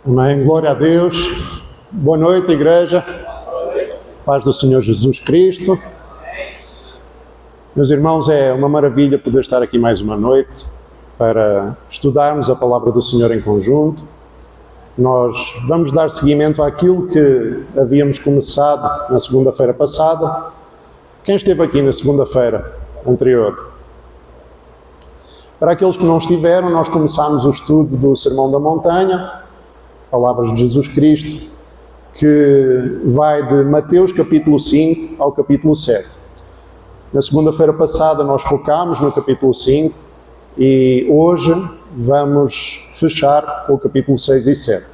Amém. Glória a Deus. Boa noite, igreja. Paz do Senhor Jesus Cristo. Meus irmãos, é uma maravilha poder estar aqui mais uma noite para estudarmos a palavra do Senhor em conjunto. Nós vamos dar seguimento àquilo que havíamos começado na segunda-feira passada. Quem esteve aqui na segunda-feira anterior? Para aqueles que não estiveram, nós começámos o estudo do Sermão da Montanha, Palavras de Jesus Cristo, que vai de Mateus capítulo 5 ao capítulo 7. Na segunda-feira passada nós focámos no capítulo 5 e hoje vamos fechar com o capítulo 6 e 7.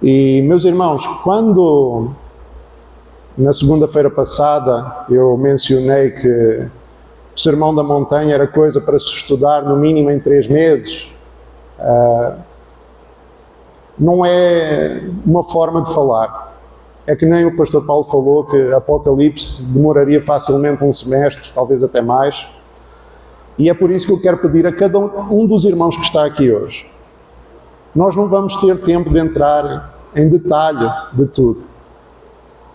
E, meus irmãos, quando na segunda-feira passada eu mencionei que o Sermão da Montanha era coisa para se estudar no mínimo em 3 meses, não é uma forma de falar. É que nem o pastor Paulo falou que Apocalipse demoraria facilmente 1 semestre, talvez até mais. E é por isso que eu quero pedir a cada um dos irmãos que está aqui hoje. Nós não vamos ter tempo de entrar em detalhe de tudo.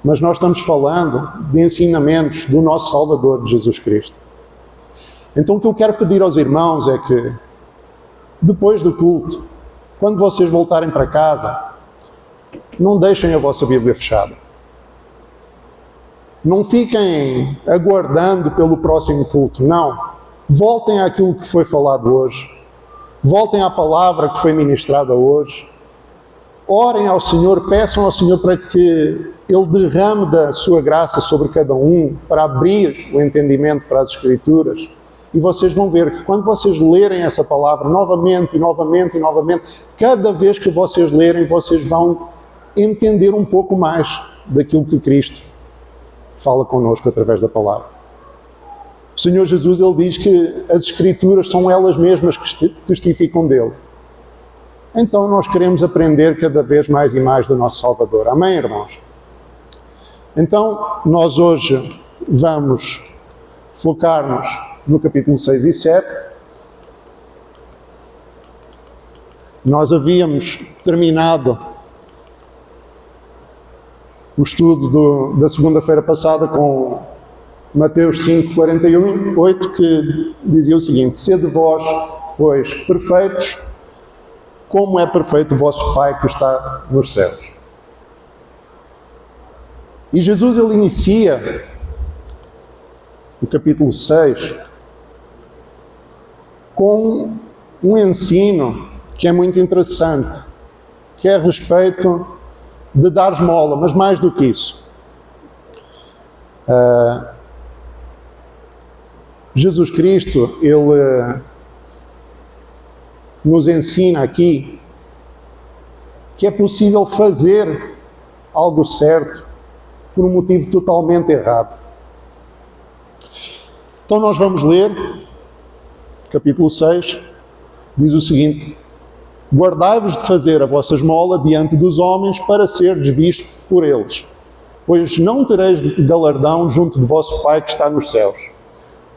Mas nós estamos falando de ensinamentos do nosso Salvador, de Jesus Cristo. Então o que eu quero pedir aos irmãos é que, depois do culto, quando vocês voltarem para casa, não deixem a vossa Bíblia fechada. Não fiquem aguardando pelo próximo culto, não. Voltem àquilo que foi falado hoje. Voltem à palavra que foi ministrada hoje. Orem ao Senhor, peçam ao Senhor para que Ele derrame da sua graça sobre cada um, para abrir o entendimento para as Escrituras. E vocês vão ver que quando vocês lerem essa palavra novamente e novamente e novamente, cada vez que vocês lerem, vocês vão entender um pouco mais daquilo que Cristo fala connosco através da palavra. O Senhor Jesus, Ele diz que as Escrituras são elas mesmas que testificam dele. Então nós queremos aprender cada vez mais e mais do nosso Salvador. Amém, irmãos? Então, nós hoje vamos focar-nos no capítulo 6 e 7. Nós havíamos terminado o estudo da segunda-feira passada com Mateus 5, 48, que dizia o seguinte: sede vós, pois, perfeitos, como é perfeito o vosso Pai que está nos céus. E Jesus, ele inicia o capítulo 6 com um ensino que é muito interessante, que é a respeito de dar esmola, mas mais do que isso. Jesus Cristo, ele nos ensina aqui que é possível fazer algo certo por um motivo totalmente errado. Então nós vamos ler, capítulo 6, diz o seguinte: guardai-vos de fazer a vossa esmola diante dos homens para serdes vistos por eles, pois não tereis galardão junto de vosso Pai que está nos céus.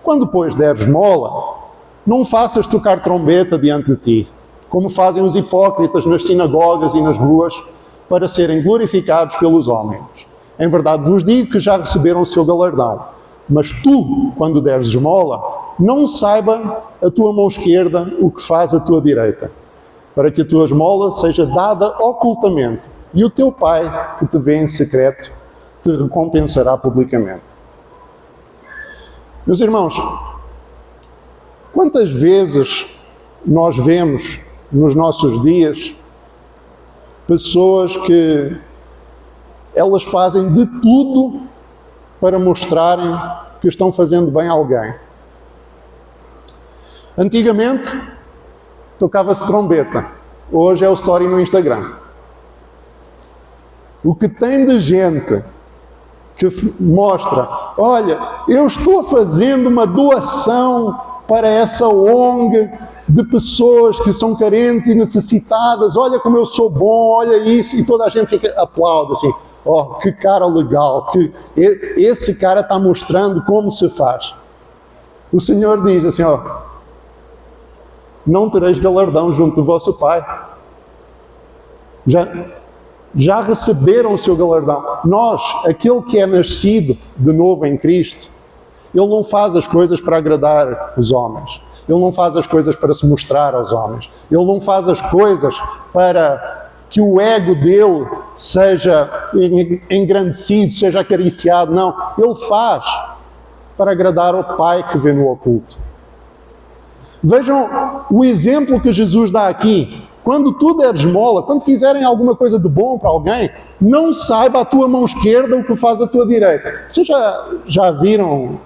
Quando, pois, deres esmola, não faças tocar trombeta diante de ti, como fazem os hipócritas nas sinagogas e nas ruas, para serem glorificados pelos homens. Em verdade vos digo que já receberam o seu galardão. Mas tu, quando deres esmola, não saiba a tua mão esquerda o que faz a tua direita, para que a tua esmola seja dada ocultamente, e o teu Pai, que te vê em secreto, te recompensará publicamente. Meus irmãos, quantas vezes nós vemos nos nossos dias pessoas que elas fazem de tudo para mostrarem que estão fazendo bem a alguém? Antigamente tocava-se trombeta, hoje é o story no Instagram. O que tem de gente que mostra: olha, eu estou fazendo uma doação para essa ONG de pessoas que são carentes e necessitadas, olha como eu sou bom, olha isso, e toda a gente fica, aplaude assim: oh, que cara legal, que esse cara está mostrando como se faz. O Senhor diz assim: ó, não tereis galardão junto do vosso Pai. já receberam o seu galardão. Nós, aquele que é nascido de novo em Cristo, ele não faz as coisas para agradar os homens. Ele não faz as coisas para se mostrar aos homens. Ele não faz as coisas para que o ego dele seja engrandecido, seja acariciado. Não. Ele faz para agradar ao Pai que vê no oculto. Vejam o exemplo que Jesus dá aqui. Quando tu deres esmola, quando fizerem alguma coisa de bom para alguém, não saiba a tua mão esquerda o que faz a tua direita. Vocês já viram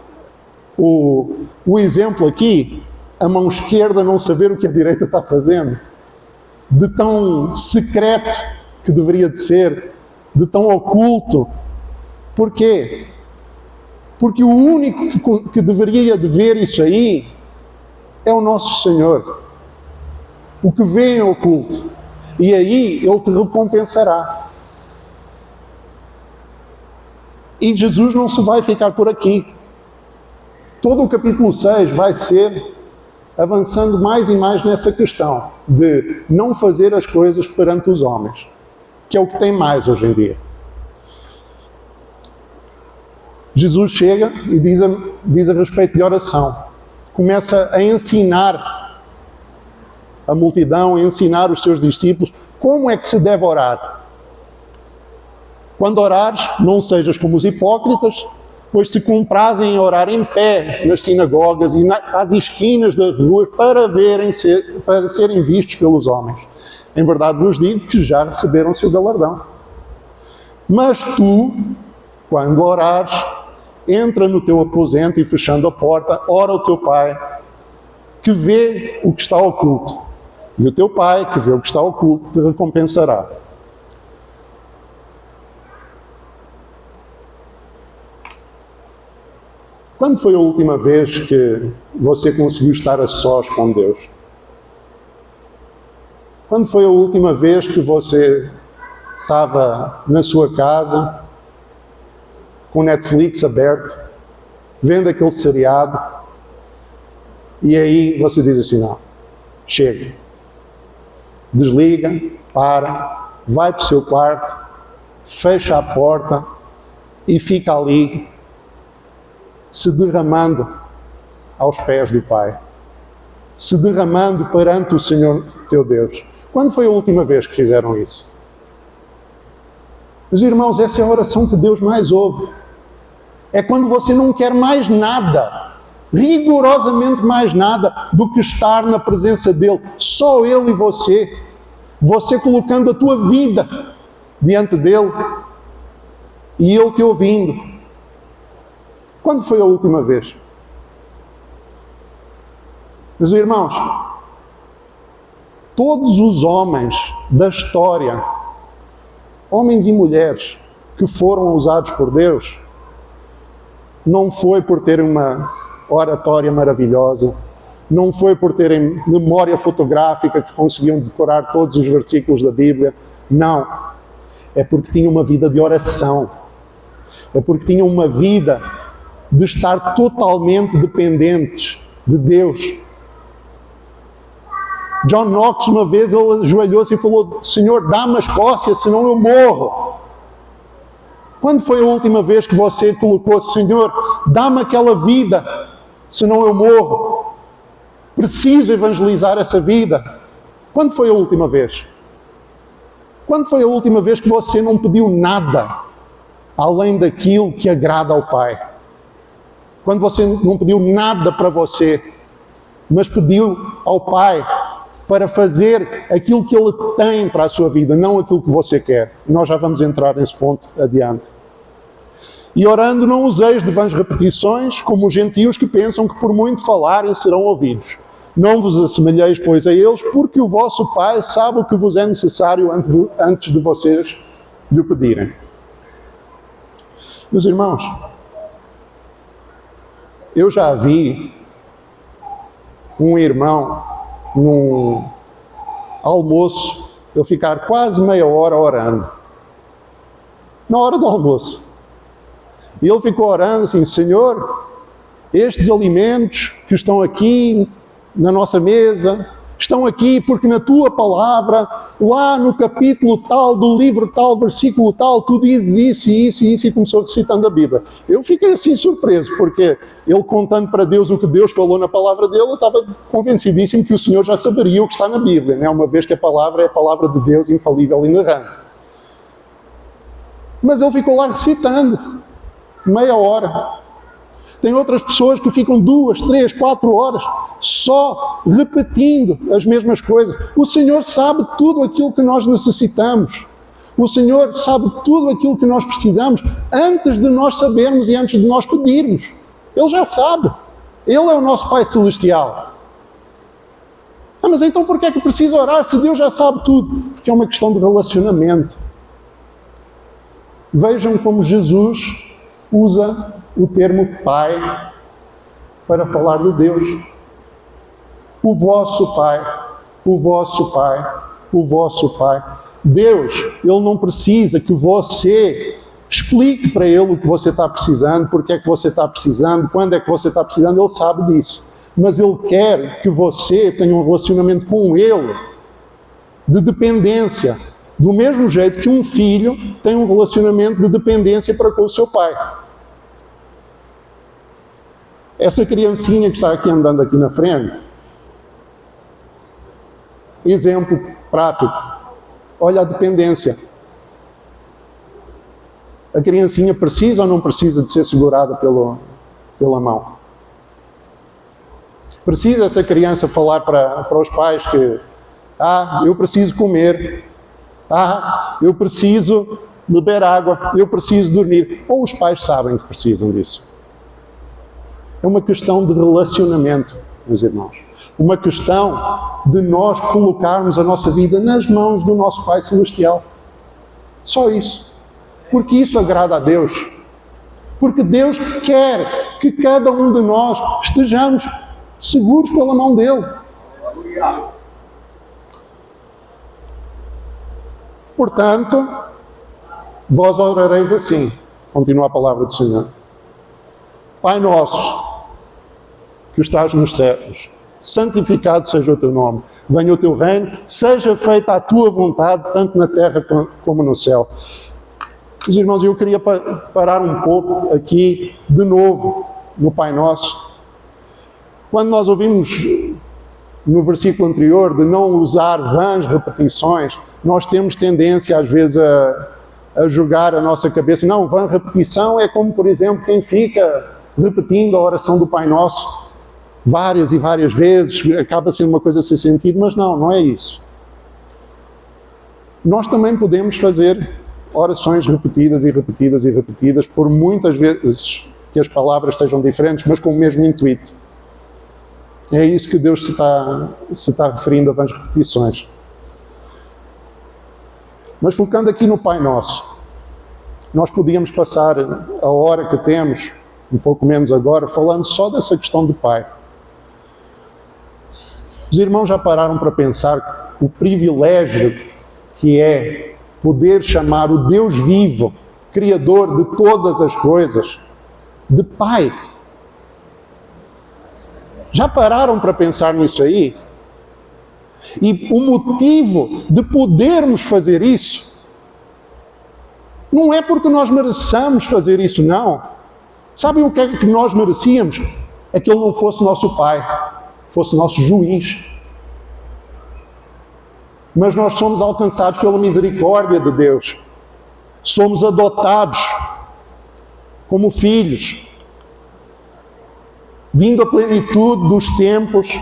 o exemplo aqui? A mão esquerda não saber o que a direita está fazendo? De tão secreto que deveria de ser, de tão oculto. Porquê? Porque o único que deveria de ver isso aí é o nosso Senhor. O que vê em oculto. E aí Ele te recompensará. E Jesus não se vai ficar por aqui. Todo o capítulo 6 vai ser avançando mais e mais nessa questão de não fazer as coisas perante os homens, que é o que tem mais hoje em dia. Jesus chega e diz a respeito de oração. Começa a ensinar a multidão, a ensinar os seus discípulos como é que se deve orar. Quando orares, não sejas como os hipócritas, pois se comprazem em orar em pé nas sinagogas e às esquinas das ruas para serem vistos pelos homens. Em verdade vos digo que já receberam o seu galardão. Mas tu, quando orares, entra no teu aposento e, fechando a porta, ora ao teu Pai, que vê o que está oculto. E o teu Pai, que vê o que está oculto, te recompensará. Quando foi a última vez que você conseguiu estar a sós com Deus? Quando foi a última vez que você estava na sua casa, com o Netflix aberto, vendo aquele seriado, e aí você diz assim, não, chega. Desliga, para, vai para o seu quarto, fecha a porta e fica ali, se derramando aos pés do Pai, se derramando perante o Senhor teu Deus. Quando foi a última vez que fizeram isso? Meus irmãos, essa é a oração que Deus mais ouve. É quando você não quer mais nada, rigorosamente mais nada, do que estar na presença dEle. Só Ele e você. Você colocando a tua vida diante dEle e Ele te ouvindo. Quando foi a última vez? Meus irmãos, todos os homens da história, homens e mulheres que foram usados por Deus, não foi por terem uma oratória maravilhosa, não foi por terem memória fotográfica que conseguiam decorar todos os versículos da Bíblia, não. É porque tinham uma vida de oração, é porque tinham uma vida de estar totalmente dependentes de Deus. John Knox, uma vez, ele ajoelhou-se e falou, Senhor, dá-me a Escócia, senão eu morro. Quando foi a última vez que você colocou, Senhor, dá-me aquela vida, senão eu morro? Preciso evangelizar essa vida. Quando foi a última vez? Quando foi a última vez que você não pediu nada além daquilo que agrada ao Pai? Quando você não pediu nada para você, mas pediu ao Pai para fazer aquilo que Ele tem para a sua vida, não aquilo que você quer. E nós já vamos entrar nesse ponto adiante. E orando não useis de vãs repetições, como os gentios que pensam que por muito falarem serão ouvidos. Não vos assemelheis, pois, a eles, porque o vosso Pai sabe o que vos é necessário antes de vocês lhe pedirem. Meus irmãos, eu já vi um irmão num almoço, eu ficar quase meia hora orando. Na hora do almoço. E ele ficou orando assim, Senhor, estes alimentos que estão aqui na nossa mesa, Estão aqui porque na tua palavra, lá no capítulo tal, do livro tal, versículo tal, tu dizes isso e isso e isso, e começou recitando a Bíblia. Eu fiquei assim surpreso, porque ele contando para Deus o que Deus falou na palavra dele, eu estava convencidíssimo que o Senhor já saberia o que está na Bíblia, né? Uma vez que a palavra é a palavra de Deus, infalível e inerrante. Mas ele ficou lá recitando, meia hora. Tem outras pessoas que ficam 2, 3, 4 horas só repetindo as mesmas coisas. O Senhor sabe tudo aquilo que nós necessitamos. O Senhor sabe tudo aquilo que nós precisamos antes de nós sabermos e antes de nós pedirmos. Ele já sabe. Ele é o nosso Pai Celestial. Mas então por que é que preciso orar se Deus já sabe tudo? Porque é uma questão de relacionamento. Vejam como Jesus usa o termo Pai para falar de Deus. O vosso Pai, o vosso Pai, o vosso Pai. Deus, Ele não precisa que você explique para Ele o que você está precisando, porque é que você está precisando, quando é que você está precisando, Ele sabe disso. Mas Ele quer que você tenha um relacionamento com Ele de dependência, do mesmo jeito que um filho tem um relacionamento de dependência para com o seu pai. Essa criancinha que está aqui andando aqui na frente, exemplo prático, olha a dependência. A criancinha precisa ou não precisa de ser segurada pela mão? Precisa essa criança falar para os pais que eu preciso comer, eu preciso beber água, eu preciso dormir. Ou os pais sabem que precisam disso? É uma questão de relacionamento, meus irmãos. Uma questão de nós colocarmos a nossa vida nas mãos do nosso Pai Celestial. Só isso. Porque isso agrada a Deus. Porque Deus quer que cada um de nós estejamos seguros pela mão dEle. Portanto, vós orareis assim. Continua a palavra do Senhor. Pai nosso, que estás nos céus, santificado seja o teu nome, venha o teu reino, seja feita a tua vontade, tanto na terra como no céu. Meus irmãos, eu queria parar um pouco aqui, de novo, no Pai Nosso. Quando nós ouvimos no versículo anterior de não usar vãs repetições, nós temos tendência às vezes a jogar a nossa cabeça. Não, vã repetição é como, por exemplo, quem fica repetindo a oração do Pai Nosso várias e várias vezes, acaba sendo uma coisa sem sentido, mas não é isso. Nós também podemos fazer orações repetidas e repetidas e repetidas, por muitas vezes que as palavras sejam diferentes, mas com o mesmo intuito. É isso que Deus se está referindo a vãs repetições. Mas focando aqui no Pai Nosso, nós podíamos passar a hora que temos, um pouco menos agora, falando só dessa questão do Pai. Os irmãos já pararam para pensar o privilégio que é poder chamar o Deus vivo, Criador de todas as coisas, de Pai? Já pararam para pensar nisso aí? E o motivo de podermos fazer isso não é porque nós mereçamos fazer isso, não. Sabem o que é que nós merecíamos? É que Ele não fosse nosso Pai, fosse nosso juiz. Mas nós somos alcançados pela misericórdia de Deus. Somos adotados como filhos. Vindo à plenitude dos tempos,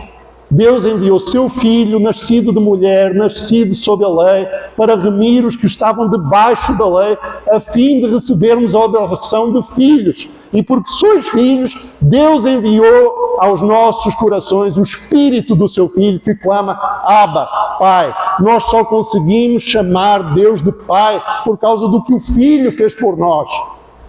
Deus enviou seu Filho, nascido de mulher, nascido sob a lei, para remir os que estavam debaixo da lei, a fim de recebermos a adoção de filhos. E porque sois filhos, Deus enviou aos nossos corações o Espírito do seu Filho, que clama, Abba, Pai. Nós só conseguimos chamar Deus de Pai por causa do que o Filho fez por nós.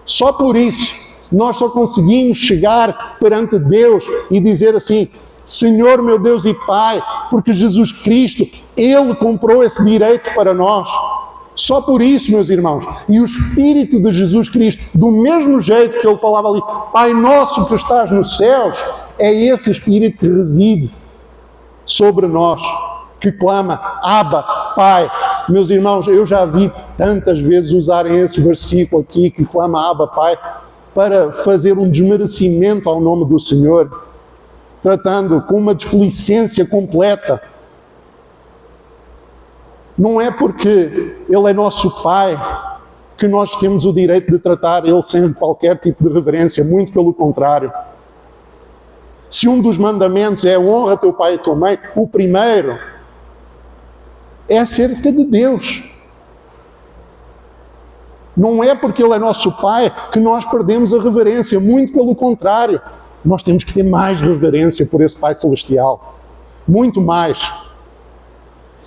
Só por isso. Nós só conseguimos chegar perante Deus e dizer assim, Senhor meu Deus e Pai, porque Jesus Cristo, Ele comprou esse direito para nós. Só por isso, meus irmãos. E o Espírito de Jesus Cristo, do mesmo jeito que Ele falava ali, Pai nosso que estás nos céus, é esse Espírito que reside sobre nós, que clama, Abba, Pai. Meus irmãos, eu já vi tantas vezes usarem esse versículo aqui, que clama, Abba, Pai, para fazer um desmerecimento ao nome do Senhor, tratando com uma desplicência completa. Não é porque Ele é nosso Pai que nós temos o direito de tratar Ele sem qualquer tipo de reverência, muito pelo contrário. Se um dos mandamentos é honra teu pai e tua mãe, o primeiro é acerca de Deus. Não é porque Ele é nosso Pai que nós perdemos a reverência, muito pelo contrário. Nós temos que ter mais reverência por esse Pai Celestial. Muito mais.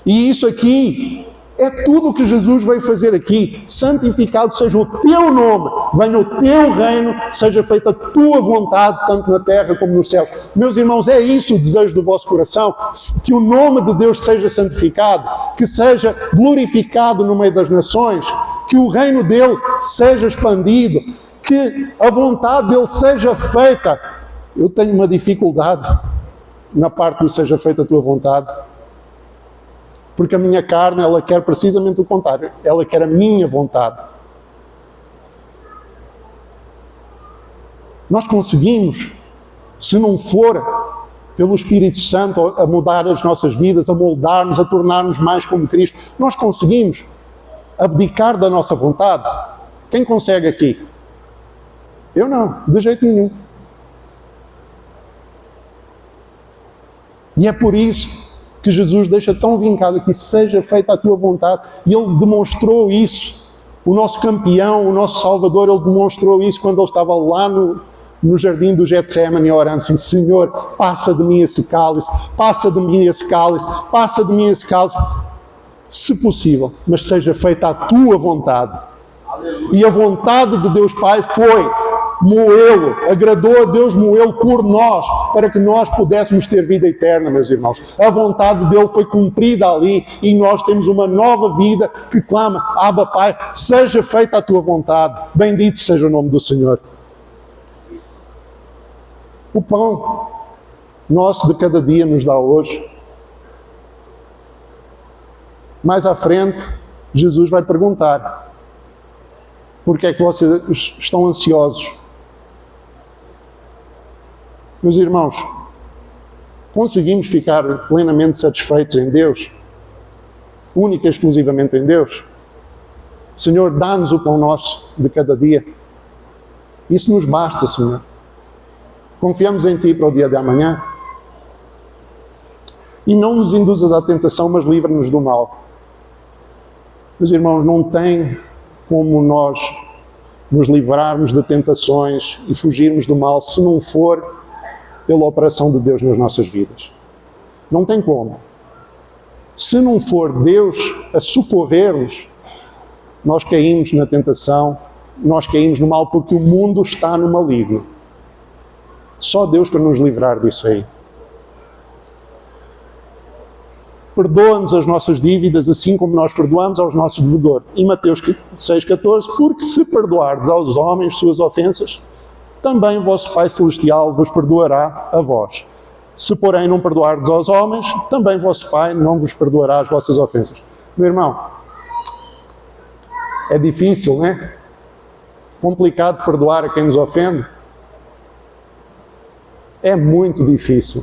E isso aqui é tudo o que Jesus veio fazer aqui. Santificado seja o teu nome, venha o teu reino, seja feita a tua vontade, tanto na terra como no céu. Meus irmãos, é isso o desejo do vosso coração, que o nome de Deus seja santificado, que seja glorificado no meio das nações, que o reino dele seja expandido, que a vontade dele seja feita. Eu tenho uma dificuldade na parte do seja feita a tua vontade, porque a minha carne, ela quer precisamente o contrário. Ela quer a minha vontade. Nós conseguimos, se não for pelo Espírito Santo a mudar as nossas vidas, a moldar-nos, a tornar-nos mais como Cristo, nós conseguimos abdicar da nossa vontade. Quem consegue aqui? Eu não, de jeito nenhum. E é por isso que Jesus deixa tão vincado que seja feita a tua vontade. E Ele demonstrou isso. O nosso campeão, o nosso Salvador, Ele demonstrou isso quando Ele estava lá no jardim do Getsemane orando assim, Senhor, passa de mim esse cálice, passa de mim esse cálice, passa de mim esse cálice. Se possível, mas seja feita a tua vontade. Aleluia. E a vontade de Deus Pai foi moê-lo, agradou a Deus moê-lo por nós, para que nós pudéssemos ter vida eterna, meus irmãos. A vontade dele foi cumprida ali e nós temos uma nova vida que clama, Abba Pai, seja feita a tua vontade. Bendito seja o nome do Senhor. O pão nosso de cada dia nos dá hoje. Mais à frente, Jesus vai perguntar, porque é que vocês estão ansiosos? Meus irmãos, conseguimos ficar plenamente satisfeitos em Deus? Única e exclusivamente em Deus? Senhor, dá-nos o pão nosso de cada dia. Isso nos basta, Senhor. Confiamos em Ti para o dia de amanhã. E não nos induzas à tentação, mas livra-nos do mal. Meus irmãos, não tem como nós nos livrarmos de tentações e fugirmos do mal se não for pela operação de Deus nas nossas vidas. Não tem como. Se não for Deus a socorrer-nos, nós caímos na tentação, nós caímos no mal, porque o mundo está no maligno. Só Deus para nos livrar disso aí. Perdoa-nos as nossas dívidas, assim como nós perdoamos aos nossos devedores. Em Mateus 6,14, porque se perdoardes aos homens suas ofensas, também o vosso Pai Celestial vos perdoará a vós. Se, porém, não perdoardes aos homens, também o vosso Pai não vos perdoará as vossas ofensas. Meu irmão, é difícil, não é? Complicado perdoar a quem nos ofende. É muito difícil.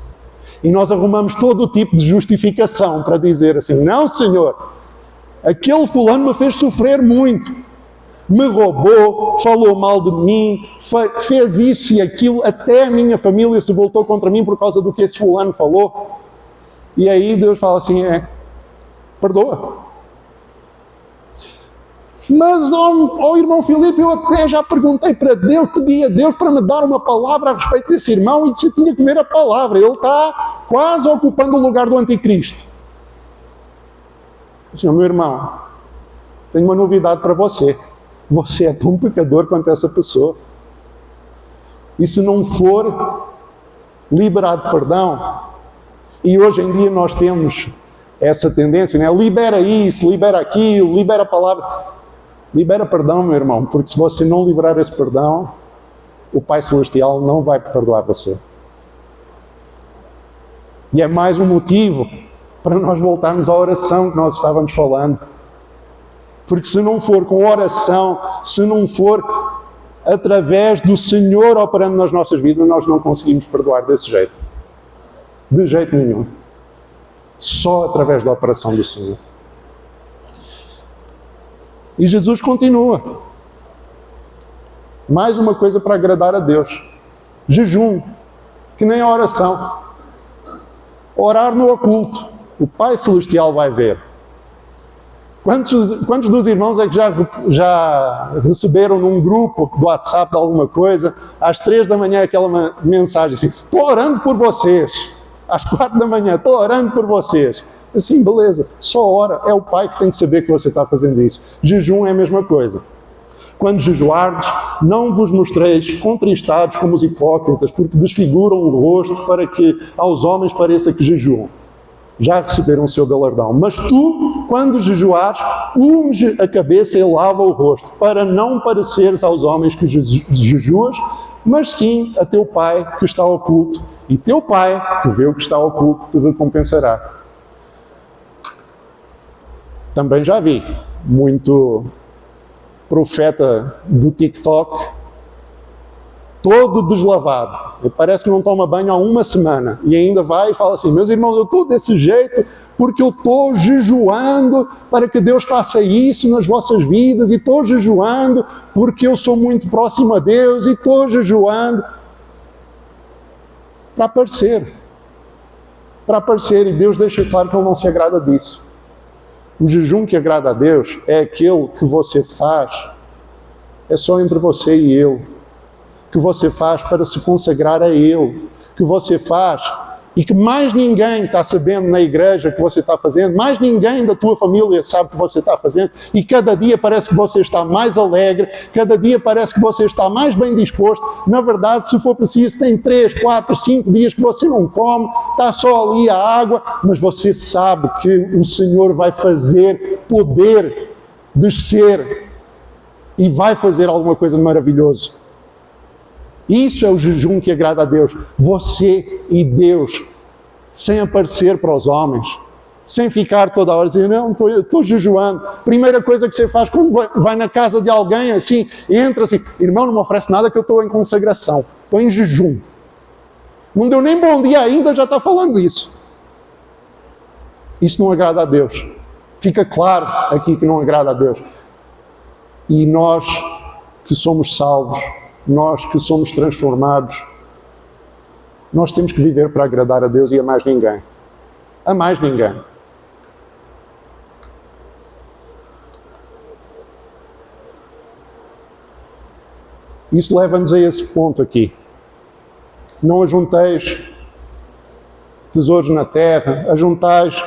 E nós arrumamos todo o tipo de justificação para dizer assim, não, Senhor, aquele fulano me fez sofrer muito. Me roubou, falou mal de mim, fez isso e aquilo, até a minha família se voltou contra mim por causa do que esse fulano falou. E aí Deus fala assim, perdoa. Mas, irmão Filipe, eu até já perguntei para Deus, pedi a Deus para me dar uma palavra a respeito desse irmão e disse que tinha que ver a palavra. Ele está quase ocupando o lugar do anticristo. Assim, meu irmão, tenho uma novidade para você. Você é tão pecador quanto essa pessoa. E se não for liberado perdão, e hoje em dia nós temos essa tendência, né? Libera isso, libera aquilo, libera a palavra. Libera perdão, meu irmão, porque se você não liberar esse perdão, o Pai Celestial não vai perdoar você. E é mais um motivo para nós voltarmos à oração que nós estávamos falando. Porque se não for com oração, se não for através do Senhor operando nas nossas vidas, nós não conseguimos perdoar desse jeito. De jeito nenhum. Só através da operação do Senhor. E Jesus continua. Mais uma coisa para agradar a Deus. Jejum, que nem a oração. Orar no oculto. O Pai Celestial vai ver. Quantos dos irmãos é que já receberam num grupo do WhatsApp de alguma coisa, às 3 da manhã aquela mensagem assim, estou orando por vocês. Às 4 da manhã, estou orando por vocês. Assim, beleza, só ora. É o Pai que tem que saber que você está fazendo isso. Jejum é a mesma coisa. Quando jejuardes, não vos mostreis contristados como os hipócritas, porque desfiguram o rosto para que aos homens pareça que jejuam. Já receberam o seu galardão. Mas tu, quando jejuares, unge a cabeça e lava o rosto, para não pareceres aos homens que jejuas, mas sim a teu Pai que está oculto. E teu Pai, que vê o que está oculto, te recompensará. Também já vi muito profeta do TikTok, todo deslavado. Ele parece que não toma banho há uma semana. E ainda vai e fala assim, meus irmãos, eu estou desse jeito porque eu estou jejuando para que Deus faça isso nas vossas vidas. E estou jejuando porque eu sou muito próximo a Deus. E estou jejuando para aparecer. Para aparecer. E Deus deixa claro que Ele não se agrada disso. O jejum que agrada a Deus é aquele que você faz, é só entre você e Ele. Que você faz para se consagrar a Ele. Que você faz e que mais ninguém está sabendo na igreja que você está fazendo, mais ninguém da tua família sabe que você está fazendo, e cada dia parece que você está mais alegre, cada dia parece que você está mais bem disposto. Na verdade, se for preciso, tem 3, 4, 5 dias que você não come, está só ali a água, mas você sabe que o Senhor vai fazer poder descer e vai fazer alguma coisa maravilhosa. Isso é o jejum que agrada a Deus. Você e Deus, sem aparecer para os homens, sem ficar toda hora dizendo, não, estou jejuando. Primeira coisa que você faz quando vai na casa de alguém, assim, entra assim, irmão, não me oferece nada que eu estou em consagração, estou em jejum. Não deu nem bom dia ainda, já está falando isso. Isso não agrada a Deus. Fica claro aqui que não agrada a Deus. E nós que somos salvos, nós que somos transformados, nós temos que viver para agradar a Deus e a mais ninguém. A mais ninguém. Isso leva-nos a esse ponto aqui. Não ajunteis tesouros na terra, ajuntais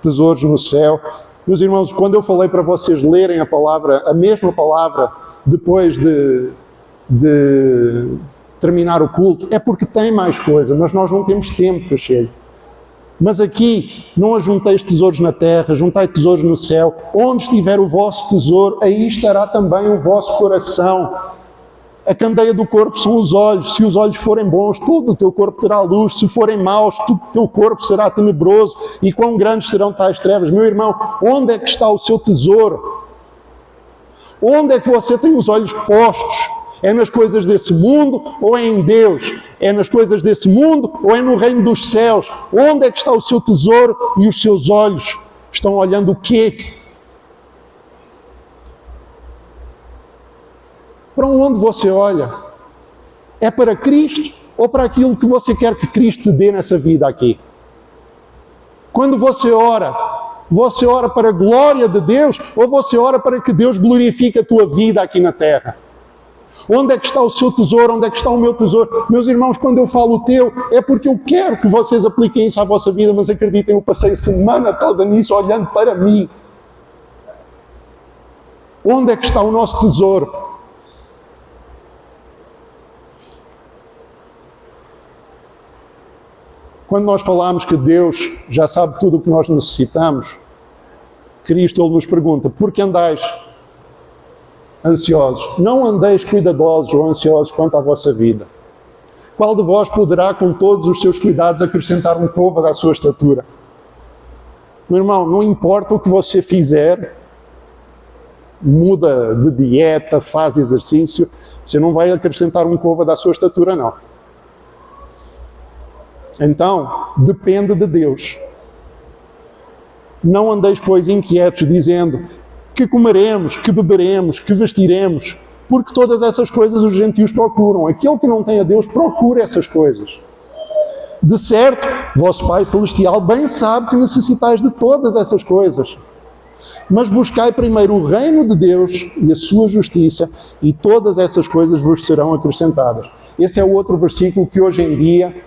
tesouros no céu. Meus irmãos, quando eu falei para vocês lerem a palavra, a mesma palavra, depois de terminar o culto, é porque tem mais coisa, mas nós não temos tempo para chegar. Mas aqui, não ajunteis tesouros na terra, juntai tesouros no céu. Onde estiver o vosso tesouro, aí estará também o vosso coração. A candeia do corpo são os olhos. Se os olhos forem bons, todo o teu corpo terá luz. Se forem maus, todo o teu corpo será tenebroso. E quão grandes serão tais trevas. Meu irmão, onde é que está o seu tesouro? Onde é que você tem os olhos postos? É nas coisas desse mundo ou é em Deus? É nas coisas desse mundo ou é no reino dos céus? Onde é que está o seu tesouro e os seus olhos estão olhando o quê? Para onde você olha? É para Cristo ou para aquilo que você quer que Cristo te dê nessa vida aqui? Quando você ora para a glória de Deus ou você ora para que Deus glorifique a tua vida aqui na terra? Onde é que está o seu tesouro? Onde é que está o meu tesouro? Meus irmãos, quando eu falo o teu, é porque eu quero que vocês apliquem isso à vossa vida, mas acreditem, eu passei a semana toda nisso, olhando para mim. Onde é que está o nosso tesouro? Quando nós falamos que Deus já sabe tudo o que nós necessitamos, Cristo, Ele nos pergunta, por que andais ansiosos? Não andeis cuidadosos ou ansiosos quanto à vossa vida. Qual de vós poderá, com todos os seus cuidados, acrescentar um côvado à sua estatura? Meu irmão, não importa o que você fizer, muda de dieta, faz exercício, você não vai acrescentar um côvado à sua estatura, não. Então, depende de Deus. Não andeis, pois, inquietos, dizendo que comeremos, que beberemos, que vestiremos, porque todas essas coisas os gentios procuram. Aquele que não tem a Deus procura essas coisas. De certo, vosso Pai Celestial bem sabe que necessitais de todas essas coisas. Mas buscai primeiro o reino de Deus e a sua justiça, e todas essas coisas vos serão acrescentadas. Esse é o outro versículo que hoje em dia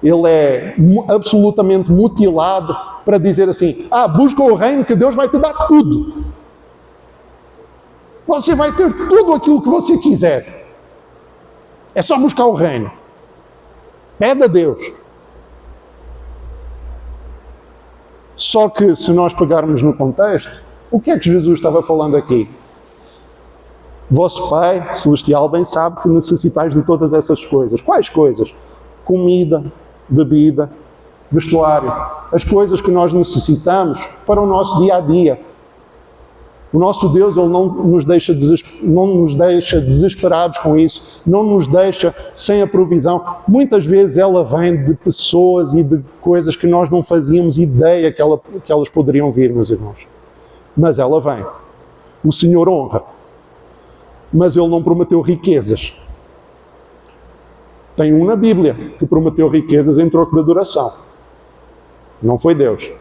ele é absolutamente mutilado para dizer assim: busca o reino que Deus vai te dar tudo. Você vai ter tudo aquilo que você quiser. É só buscar o reino. Pede a Deus. Só que, se nós pegarmos no contexto, o que é que Jesus estava falando aqui? Vosso Pai Celestial bem sabe que necessitais de todas essas coisas. Quais coisas? Comida, bebida, vestuário. As coisas que nós necessitamos para o nosso dia-a-dia. O nosso Deus, Ele não nos deixa desesperados com isso, não nos deixa sem a provisão. Muitas vezes ela vem de pessoas e de coisas que nós não fazíamos ideia que elas poderiam vir, meus irmãos. Mas ela vem. O Senhor honra. Mas Ele não prometeu riquezas. Tem um na Bíblia que prometeu riquezas em troco de adoração. Não foi Deus.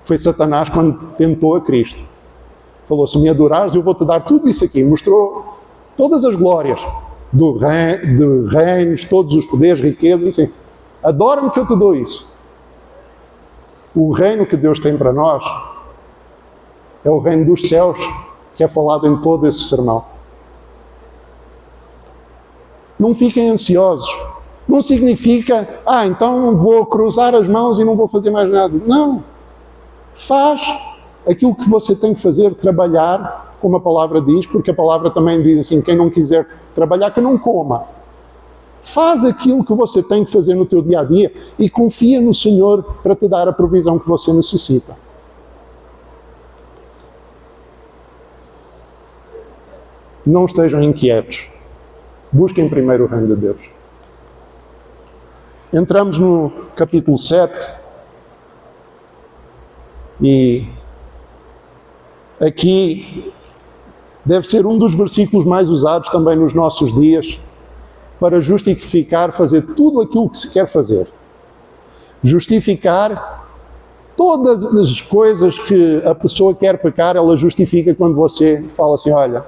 Foi Satanás quando tentou a Cristo. Falou: se me adorares, eu vou-te dar tudo isso aqui. Mostrou todas as glórias de reinos, todos os poderes, riquezas, assim. Adora-me que eu te dou isso. O reino que Deus tem para nós é o reino dos céus, que é falado em todo esse sermão. Não fiquem ansiosos. Não significa, então vou cruzar as mãos e não vou fazer mais nada. Não. Faz aquilo que você tem que fazer, trabalhar, como a palavra diz, porque a palavra também diz assim: quem não quiser trabalhar, que não coma. Faz aquilo que você tem que fazer no teu dia-a-dia e confia no Senhor para te dar a provisão que você necessita. Não estejam inquietos. Busquem primeiro o reino de Deus. Entramos no capítulo 7 e aqui deve ser um dos versículos mais usados também nos nossos dias para justificar fazer tudo aquilo que se quer fazer. Justificar todas as coisas que a pessoa quer pecar, ela justifica quando você fala assim: olha,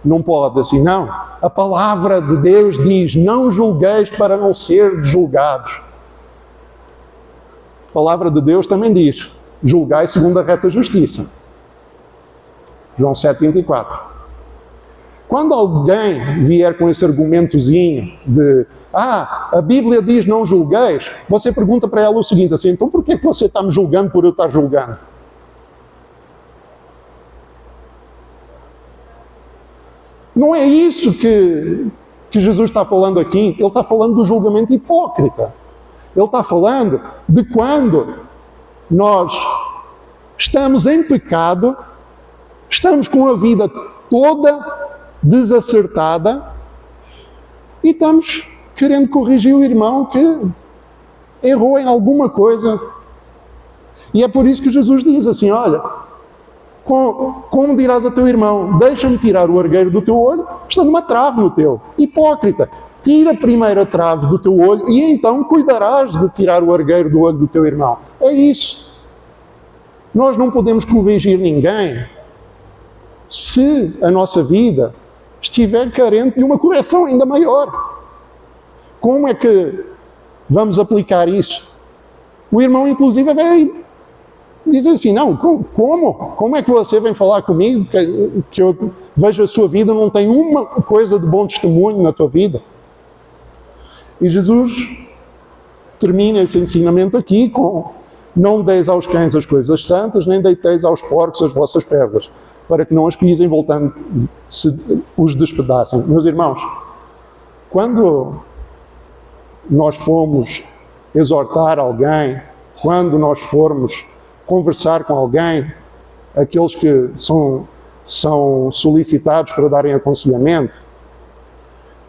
não pode, assim, não. A palavra de Deus diz: não julgueis para não ser julgados. A palavra de Deus também diz: julgai segundo a reta justiça. João 7,24. Quando alguém vier com esse argumentozinho de a Bíblia diz não julgueis, você pergunta para ela o seguinte, assim: então por que você está me julgando por eu estar julgando? Não é isso que Jesus está falando aqui. Ele está falando do julgamento hipócrita. Ele está falando de quando nós estamos em pecado, estamos com a vida toda desacertada e estamos querendo corrigir o irmão que errou em alguma coisa. E é por isso que Jesus diz assim: olha, como dirás a teu irmão, deixa-me tirar o argueiro do teu olho, estando uma trave no teu. Hipócrita, tira primeiro a trave do teu olho e então cuidarás de tirar o argueiro do olho do teu irmão. É isso. Nós não podemos corrigir ninguém se a nossa vida estiver carente de uma correção ainda maior. Como é que vamos aplicar isso? O irmão, inclusive, vai dizer assim: não, como é que você vem falar comigo que eu vejo a sua vida, não tem uma coisa de bom testemunho na tua vida? E Jesus termina esse ensinamento aqui com: não deis aos cães as coisas santas, nem deiteis aos porcos as vossas perlas, para que não as pisem voltando, se os despedacem. Meus irmãos, Quando nós formos exortar alguém, quando nós formos conversar com alguém, aqueles que são solicitados para darem aconselhamento,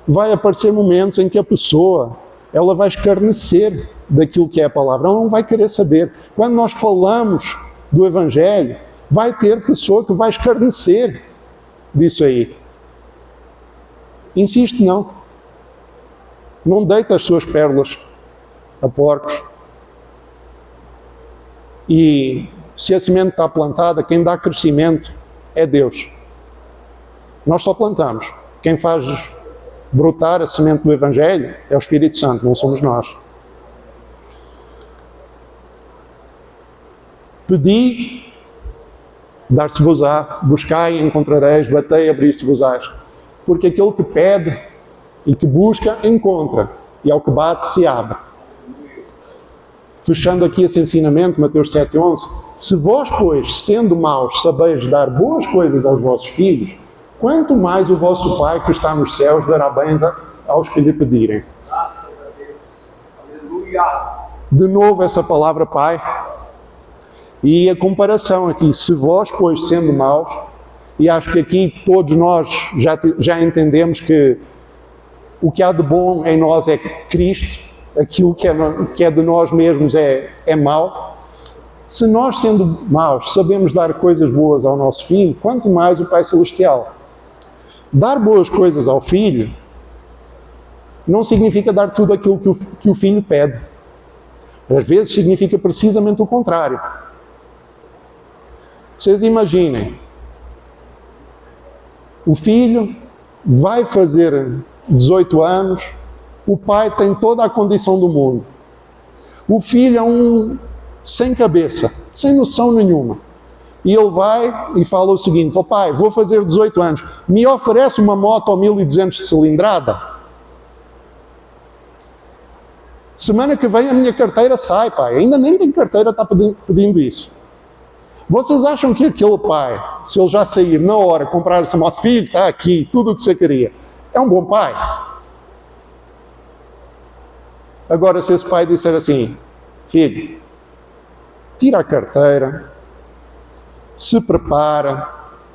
vai aparecer momentos em que a pessoa ela vai escarnecer daquilo que é a palavra, ela não vai querer saber. Quando nós falamos do Evangelho, vai ter pessoa que vai escarnecer disso aí. Insiste, não. Não deita as suas pérolas a porcos. E se a semente está plantada, quem dá crescimento é Deus. Nós só plantamos. Quem faz brotar a semente do Evangelho é o Espírito Santo, não somos nós. Pedi, dar-se-vos-á, buscai, encontrareis, batei, abrir-se-vos-ás. Porque aquele que pede e que busca, encontra, e ao que bate, se abre. Fechando aqui esse ensinamento, Mateus 7,11, se vós, pois, sendo maus, sabeis dar boas coisas aos vossos filhos, quanto mais o vosso Pai que está nos céus dará bens aos que lhe pedirem. Graças a Deus. Aleluia. De novo essa palavra Pai. E a comparação aqui, se vós, pois, sendo maus, e acho que aqui todos nós já entendemos que o que há de bom em nós é Cristo, aquilo que é de nós mesmos é mau. Se nós, sendo maus, sabemos dar coisas boas ao nosso filho, quanto mais o Pai Celestial. Dar boas coisas ao filho não significa dar tudo aquilo que o filho pede. Às vezes significa precisamente o contrário. Vocês imaginem, o filho vai fazer 18 anos, o pai tem toda a condição do mundo. O filho é um sem cabeça, sem noção nenhuma. E ele vai e fala o seguinte: ó pai, vou fazer 18 anos, me oferece uma moto ao 1200 de cilindrada? Semana que vem a minha carteira sai, pai. Ainda nem tem carteira, está pedindo isso. Vocês acham que aquele pai, se ele já sair na hora comprar essa moto, filho, está aqui, tudo o que você queria, é um bom pai? Agora, se esse pai disser assim: filho, tira a carteira, se prepara,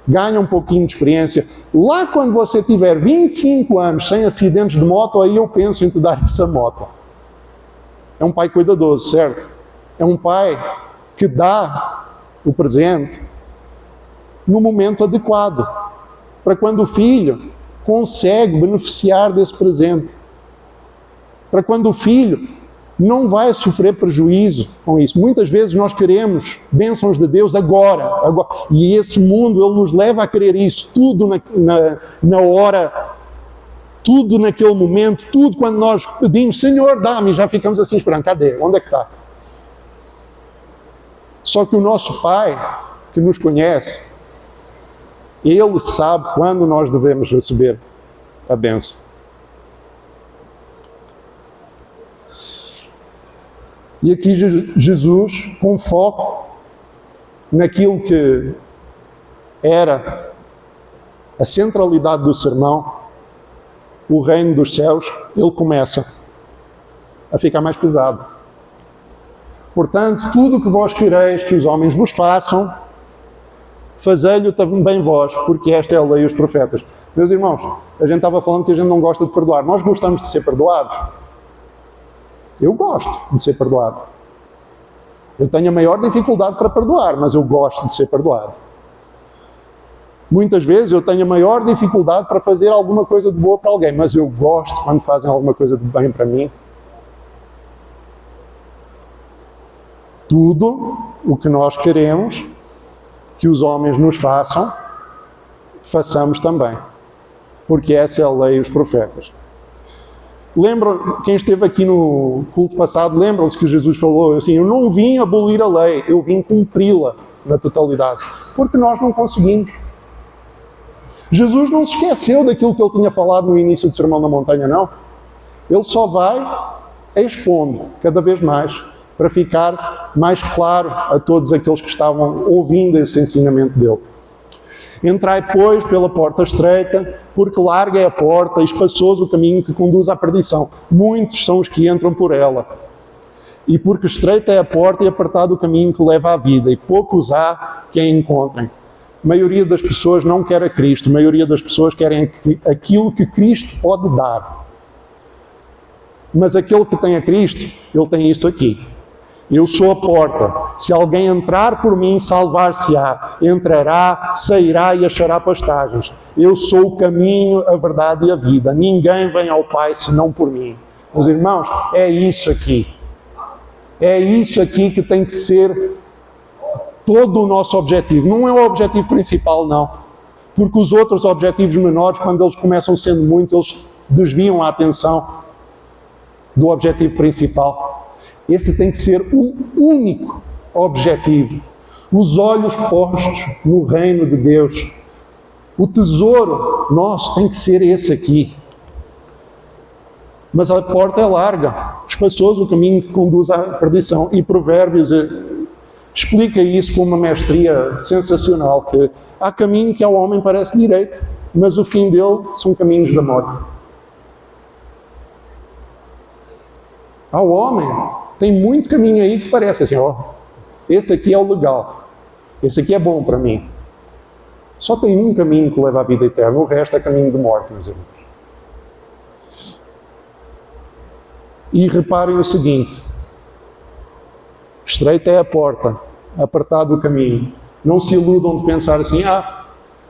ganha um pouquinho de experiência, lá quando você tiver 25 anos sem acidentes de moto, aí eu penso em te dar essa moto. É um pai cuidadoso, certo? É um pai que dá o presente no momento adequado, para quando o filho consegue beneficiar desse presente, para quando o filho não vai sofrer prejuízo com isso. Muitas vezes nós queremos bênçãos de Deus agora, e esse mundo ele nos leva a querer isso, tudo na hora, tudo naquele momento, tudo quando nós pedimos, Senhor, dá-me, já ficamos assim esperando, cadê? Onde é que está? Só que o nosso Pai, que nos conhece, Ele sabe quando nós devemos receber a bênção. E aqui Jesus, com foco naquilo que era a centralidade do sermão, o reino dos céus, ele começa a ficar mais pesado. Portanto, tudo o que vós quereis que os homens vos façam, fazei-lhe também vós, porque esta é a lei e os profetas. Meus irmãos, a gente estava falando que a gente não gosta de perdoar. Nós gostamos de ser perdoados. Eu gosto de ser perdoado. Eu tenho a maior dificuldade para perdoar, mas eu gosto de ser perdoado. Muitas vezes eu tenho a maior dificuldade para fazer alguma coisa de boa para alguém, mas eu gosto quando fazem alguma coisa de bem para mim. Tudo o que nós queremos que os homens nos façam, façamos também. Porque essa é a lei e os profetas. Lembram, quem esteve aqui no culto passado, lembram-se que Jesus falou assim: eu não vim abolir a lei, eu vim cumpri-la na totalidade. Porque nós não conseguimos. Jesus não se esqueceu daquilo que ele tinha falado no início do Sermão da Montanha, não. Ele só vai expondo cada vez mais, para ficar mais claro a todos aqueles que estavam ouvindo esse ensinamento dele. Entrai, pois, pela porta estreita, porque larga é a porta e espaçoso o caminho que conduz à perdição. Muitos são os que entram por ela. E porque estreita é a porta e apertado o caminho que leva à vida, e poucos há que a encontrem. A maioria das pessoas não quer a Cristo, a maioria das pessoas querem aquilo que Cristo pode dar. Mas aquele que tem a Cristo, ele tem isso aqui. Eu sou a porta. Se alguém entrar por mim, salvar-se-á. Entrará, sairá e achará pastagens. Eu sou o caminho, a verdade e a vida. Ninguém vem ao Pai senão por mim. Meus irmãos, é isso aqui. É isso aqui que tem que ser todo o nosso objetivo. Não é o objetivo principal, não. Porque os outros objetivos menores, quando eles começam sendo muitos, eles desviam a atenção do objetivo principal. Esse tem que ser o único objetivo. Os olhos postos no reino de Deus. O tesouro nosso tem que ser esse aqui. Mas a porta é larga, espaçoso o caminho que conduz à perdição. E Provérbios explica isso com uma mestria sensacional, que há caminho que ao homem parece direito, mas o fim dele são caminhos da morte. Ao homem tem muito caminho aí que parece assim, ó, esse aqui é o legal, esse aqui é bom para mim. Só tem um caminho que leva à vida eterna, o resto é caminho de morte, meus irmãos. E reparem o seguinte, estreita é a porta, apertado o caminho. Não se iludam de pensar assim,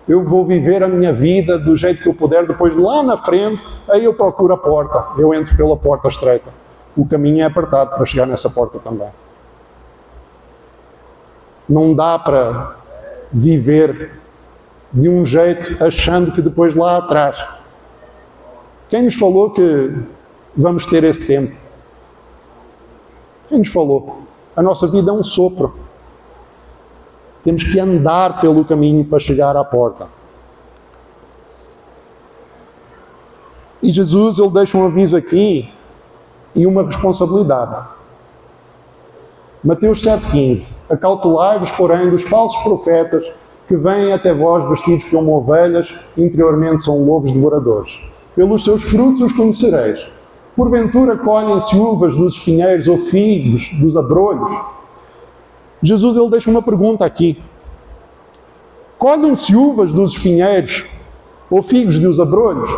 eu vou viver a minha vida do jeito que eu puder, depois lá na frente, aí eu procuro a porta, eu entro pela porta estreita. O caminho é apertado para chegar nessa porta também. Não dá para viver de um jeito achando que depois lá atrás. Quem nos falou que vamos ter esse tempo? Quem nos falou? A nossa vida é um sopro. Temos que andar pelo caminho para chegar à porta. E Jesus, ele deixa um aviso aqui e uma responsabilidade. Mateus 7,15. Acautelai-vos, porém, dos falsos profetas que vêm até vós vestidos como ovelhas, interiormente são lobos devoradores. Pelos seus frutos os conhecereis. Porventura colhem-se uvas dos espinheiros ou figos dos abrolhos? Jesus, ele deixa uma pergunta aqui. Colhem-se uvas dos espinheiros ou figos dos abrolhos?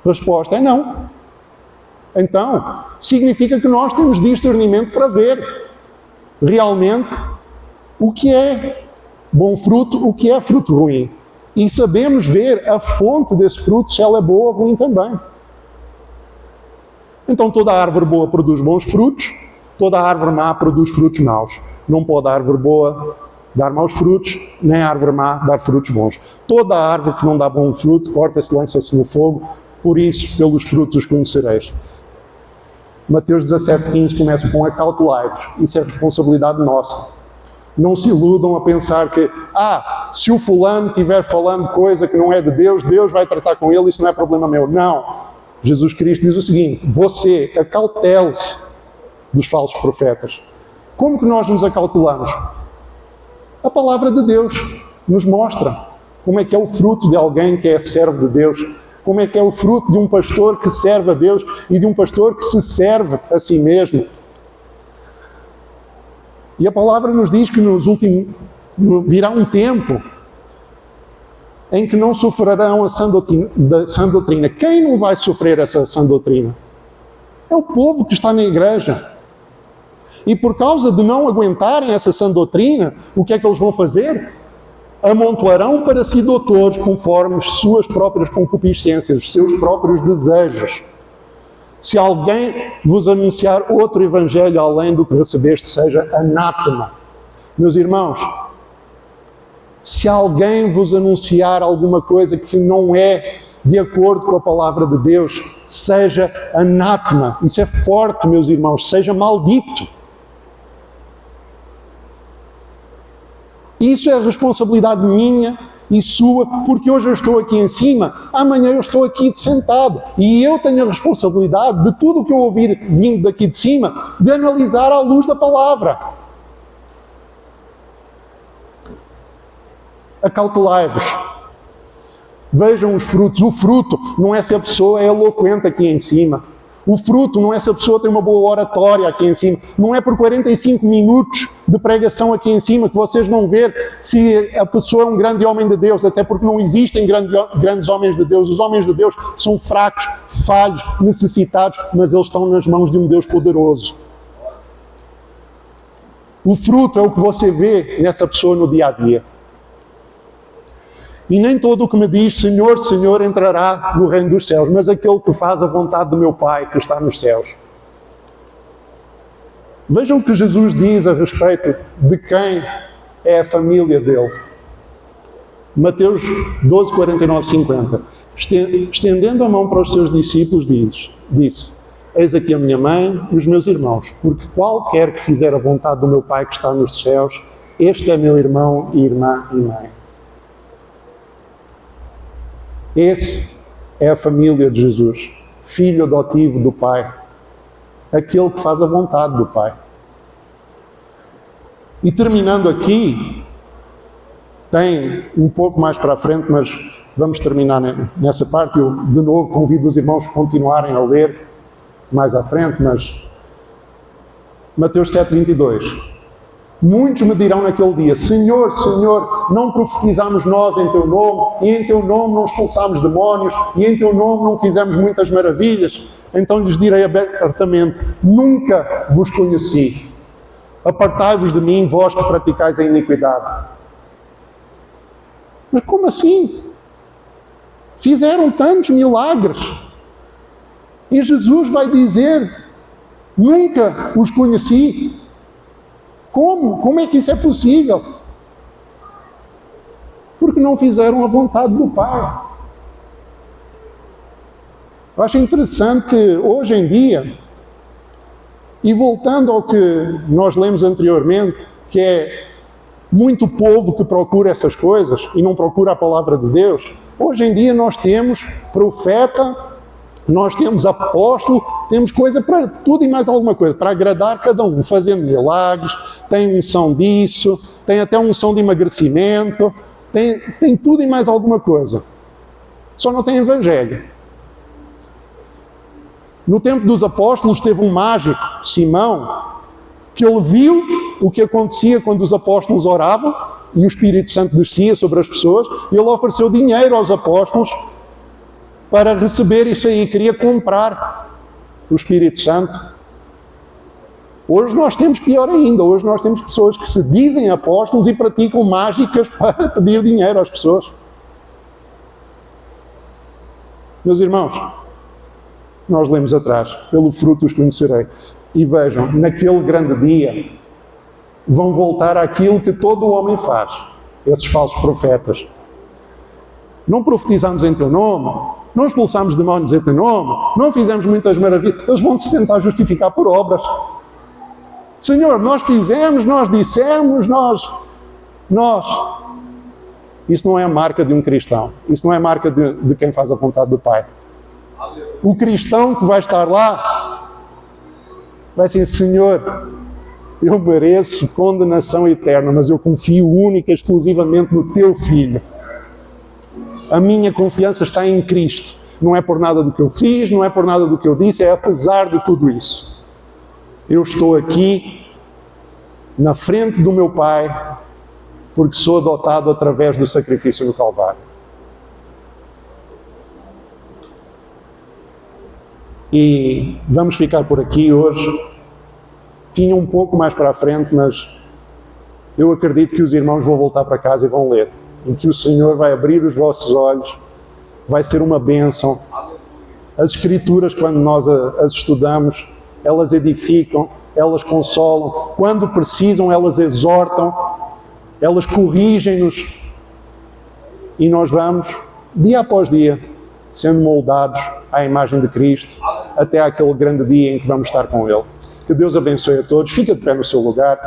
A resposta é não. Então, significa que nós temos discernimento para ver realmente o que é bom fruto, o que é fruto ruim. E sabemos ver a fonte desse fruto, se ela é boa ou ruim também. Então toda árvore boa produz bons frutos, toda árvore má produz frutos maus. Não pode a árvore boa dar maus frutos, nem a árvore má dar frutos bons. Toda árvore que não dá bom fruto, corta-se, lança-se no fogo, por isso, pelos frutos os conhecereis. Mateus 17,15 começa com acautelai-vos. Isso é responsabilidade nossa. Não se iludam a pensar que, se o fulano estiver falando coisa que não é de Deus, Deus vai tratar com ele, isso não é problema meu. Não. Jesus Cristo diz o seguinte, você acautele-se dos falsos profetas. Como que nós nos acautelamos? A palavra de Deus nos mostra como é que é o fruto de alguém que é servo de Deus, como é que é o fruto de um pastor que serve a Deus e de um pastor que se serve a si mesmo. E a palavra nos diz que virá um tempo em que não sofrerão a sã doutrina. Quem não vai sofrer essa sã doutrina? É o povo que está na igreja. E por causa de não aguentarem essa sã doutrina, o que é que eles vão fazer? Amontoarão para si doutores conforme suas próprias concupiscências, seus próprios desejos. Se alguém vos anunciar outro evangelho além do que recebeste, seja anátema. Meus irmãos, se alguém vos anunciar alguma coisa que não é de acordo com a palavra de Deus, seja anátema. Isso é forte, meus irmãos, seja maldito. Isso é responsabilidade minha e sua, porque hoje eu estou aqui em cima, amanhã eu estou aqui sentado. E eu tenho a responsabilidade de tudo o que eu ouvir vindo daqui de cima, de analisar à luz da palavra. Acautelai-vos. Vejam os frutos. O fruto não é se a pessoa é eloquente aqui em cima. O fruto não é se a pessoa tem uma boa oratória aqui em cima. Não é por 45 minutos de pregação aqui em cima que vocês vão ver se a pessoa é um grande homem de Deus, até porque não existem grandes homens de Deus. Os homens de Deus são fracos, falhos, necessitados, mas eles estão nas mãos de um Deus poderoso. O fruto é o que você vê nessa pessoa no dia a dia. E nem todo o que me diz Senhor, Senhor entrará no reino dos céus, mas aquele que faz a vontade do meu Pai que está nos céus. Vejam o que Jesus diz a respeito de quem é a família dele. Mateus 12, 49, 50. Estendendo a mão para os seus discípulos, disse: Eis aqui a minha mãe e os meus irmãos, porque qualquer que fizer a vontade do meu Pai que está nos céus, este é meu irmão e irmã e mãe. Esse é a família de Jesus, filho adotivo do Pai, aquele que faz a vontade do Pai. E terminando aqui, tem um pouco mais para a frente, mas vamos terminar nessa parte. Eu, de novo, convido os irmãos a continuarem a ler mais à frente, mas Mateus 7, 22. Muitos me dirão naquele dia: Senhor, Senhor, não profetizamos nós em Teu nome, e em Teu nome não expulsamos demónios, e em Teu nome não fizemos muitas maravilhas? Então lhes direi abertamente: Nunca vos conheci. Apartai-vos de mim, vós que praticais a iniquidade. Mas como assim? Fizeram tantos milagres. E Jesus vai dizer: Nunca os conheci. Como? Como é que isso é possível? Porque não fizeram a vontade do Pai. Eu acho interessante que hoje em dia, e voltando ao que nós lemos anteriormente, que é muito povo que procura essas coisas e não procura a palavra de Deus, hoje em dia nós temos profeta, nós temos apóstolo, temos coisa para tudo e mais alguma coisa, para agradar cada um, fazendo milagres, tem unção disso, tem até unção de emagrecimento, tem tudo e mais alguma coisa. Só não tem evangelho. No tempo dos apóstolos teve um mágico, Simão, que ele viu o que acontecia quando os apóstolos oravam e o Espírito Santo descia sobre as pessoas, e ele ofereceu dinheiro aos apóstolos para receber isso aí, queria comprar o Espírito Santo. Hoje nós temos pior ainda, hoje nós temos pessoas que se dizem apóstolos e praticam mágicas para pedir dinheiro às pessoas. Meus irmãos, nós lemos atrás, pelo fruto os conhecerei. E vejam, naquele grande dia, vão voltar àquilo que todo homem faz, esses falsos profetas. Não profetizamos em Teu nome, não expulsamos demónios em Teu nome, não fizemos muitas maravilhas. Eles vão se tentar justificar por obras. Senhor, nós fizemos, nós dissemos, nós. Isso não é a marca de um cristão. Isso não é a marca de quem faz a vontade do Pai. O cristão que vai estar lá vai dizer: Senhor, eu mereço condenação eterna, mas eu confio única e exclusivamente no Teu Filho. A minha confiança está em Cristo. Não é por nada do que eu fiz, não é por nada do que eu disse, é apesar de tudo isso. Eu estou aqui, na frente do meu Pai, porque sou adotado através do sacrifício no Calvário. E vamos ficar por aqui hoje. Tinha um pouco mais para a frente, mas eu acredito que os irmãos vão voltar para casa e vão ler. Em que o Senhor vai abrir os vossos olhos, vai ser uma bênção. As Escrituras, quando nós as estudamos, elas edificam, elas consolam. Quando precisam, elas exortam, elas corrigem-nos. E nós vamos, dia após dia, sendo moldados à imagem de Cristo, até aquele grande dia em que vamos estar com Ele. Que Deus abençoe a todos. Fica de pé no seu lugar.